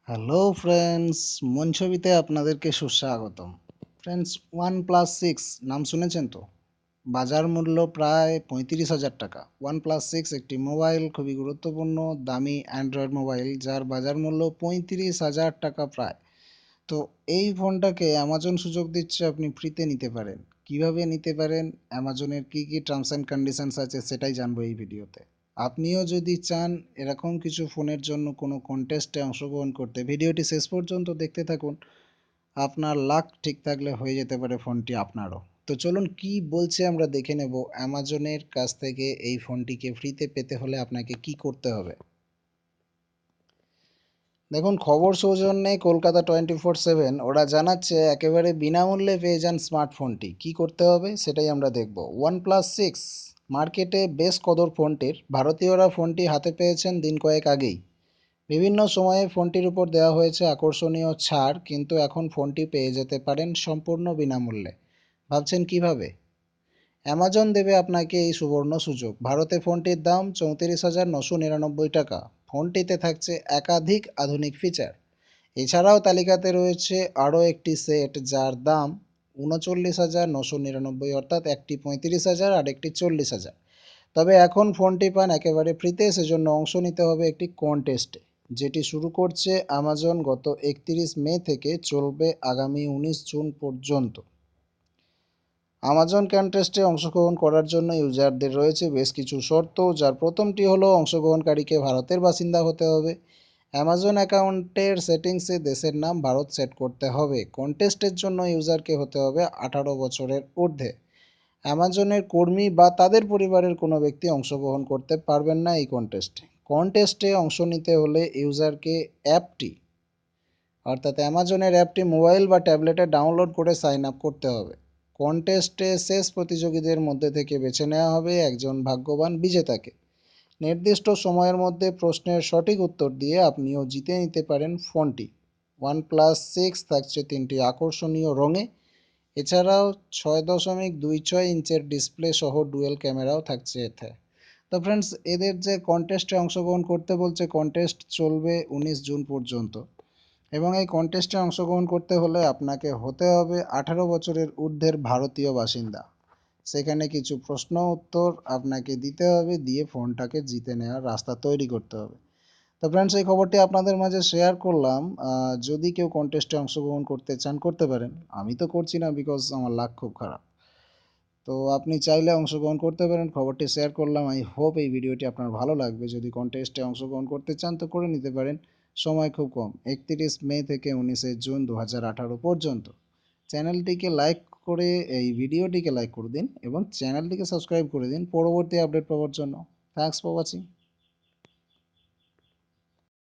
Hello friends, মনছবিতে আপনাদেরকে সুস্বাগতম। Friends, OnePlus 6 নাম শুনেছেন তো? বাজার মূল্য প্রায় 35,000 টাকা। OnePlus 6 একটি মোবাইল, খুবই গুরুত্বপূর্ণ দামি অ্যান্ড্রয়েড মোবাইল, যার বাজার মূল্য 35,000 টাকা প্রায়। তো এই ফোনটাকে অ্যামাজন সুযোগ দিচ্ছে আপনি ফ্রিতে নিতে পারেন। কিভাবে নিতে পারেন, অ্যামাজনের কি কি টার্মস অ্যান্ড কন্ডিশনস আছে সেটাই জানবো এই ভিডিওতে। আপনিও যদি চান এরকম কিছু ফোনের জন্য কোনো কন্টেস্টে অংশগ্রহণ করতে, ভিডিওটি শেষ পর্যন্ত দেখতে থাকুন। আপনার লাক ঠিক থাকলে হয়ে যেতে পারে ফোনটি আপনারও। তো চলুন কি বলছে আমরা দেখে নেব অ্যামাজনের কাছ থেকে এই ফোনটিকে ফ্রিতে পেতে হলে আপনাকে কি করতে হবে। দেখুন, খবর সৌজন্যে কলকাতা 24/7 ওরা জানাচ্ছে একেবারে বিনামূল্যে পেয়ে যান স্মার্টফোনটি। কি করতে হবে সেটাই আমরা দেখব। OnePlus 6 মার্কেটে বেশ কদর ফোনটির। ভারতীয়রা ফোনটি হাতে পেয়েছেন দিন কয়েক আগেই। বিভিন্ন সময়ে ফোনটির উপর দেওয়া হয়েছে আকর্ষণীয় ছাড়, কিন্তু এখন ফোনটি পেয়ে যেতে পারেন সম্পূর্ণ বিনামূল্যে। ভাবছেন কিভাবে? অ্যামাজন দেবে আপনাকে এই সুবর্ণ সুযোগ। ভারতে ফোনটির দাম 34,999 টাকা। ফোনটিতে থাকছে একাধিক আধুনিক ফিচার। এছাড়াও তালিকাতে রয়েছে আরও একটি সেট যার দাম 39,999, অর্থাৎ একটি 35,000 আর একটি 40,000। তবে এখন ফোনটি পান একেবারে ফ্রিতে, সেজন্য অংশ নিতে হবে একটি কন্টেস্টে, যেটি শুরু করছে অ্যামাজন গত 31 মে থেকে, চলবে আগামী 19 জুন পর্যন্ত। আমাজন কন্টেস্টে অংশগ্রহণ করার জন্য ইউজারদের রয়েছে বেশ কিছু শর্ত, যার প্রথমটি হলো অংশগ্রহণকারীকে ভারতের বাসিন্দা হতে হবে। অ্যামাজন অ্যাকাউন্টের সেটিংসে দেশের নাম ভারত সেট করতে হবে। কন্টেস্টের জন্য ইউজারকে হতে হবে 18 বছরের ঊর্ধ্বে। অ্যামাজনের কর্মী বা তাদের পরিবারের কোনো ব্যক্তি অংশগ্রহণ করতে পারবেন না এই কন্টেস্টে অংশ নিতে হলে ইউজারকে অ্যাপটি, অর্থাৎ অ্যামাজনের অ্যাপটি মোবাইল বা ট্যাবলেটে ডাউনলোড করে সাইন আপ করতে হবে। কন্টেস্টে শেষ প্রতিযোগীদের মধ্যে থেকে বেছে নেওয়া হবে একজন ভাগ্যবান বিজেতাকে। নির্দিষ্ট সময়ের মধ্যে প্রশ্নের সঠিক উত্তর দিয়ে আপনিও জিতে নিতে পারেন ফোনটি। OnePlus 6 থাকছে 3টি আকর্ষণীয় রঙে। এছাড়াও 6.26 ইঞ্চের ডিসপ্লে সহ ডুয়েল ক্যামেরাও থাকছে এতে। তো ফ্রেন্ডস, এদের যে কন্টেস্টে অংশগ্রহণ করতে বলছে, কন্টেস্ট চলবে 19 জুন পর্যন্ত। এবং এই কন্টেস্টে অংশগ্রহণ করতে হলে আপনাকে হতে হবে 18 বছরের ঊর্ধ্বের ভারতীয় বাসিন্দা। সেখানে কিছু প্রশ্ন উত্তর আপনাকে দিতে হবে, দিয়ে ফোনটাকে জিতে নেওয়ার রাস্তা তৈরি করতে হবে। তো ফ্রেন্ডস, এই খবরটি আপনাদের মাঝে শেয়ার করলাম। যদি কেউ কন্টেস্টে অংশগ্রহণ করতে চান করতে পারেন। আমি তো করছি না, বিকজ আমার লাক খুব খারাপ। তো আপনি চাইলে অংশগ্রহণ করতে পারেন। খবরটি শেয়ার করলাম। আই হোপ এই ভিডিওটি আপনার ভালো লাগবে। যদি কন্টেস্টে অংশগ্রহণ করতে চান তো করে নিতে পারেন। সময় খুব কম, 31 মে থেকে 19 জুন 2018 পর্যন্ত। চ্যানেলটিকে লাইক করে, এই ভিডিওটিকে লাইক করে দিন এবং চ্যানেলটিকে সাবস্ক্রাইব করে দিন পরবর্তী আপডেট পাওয়ার জন্য। Thanks for watching.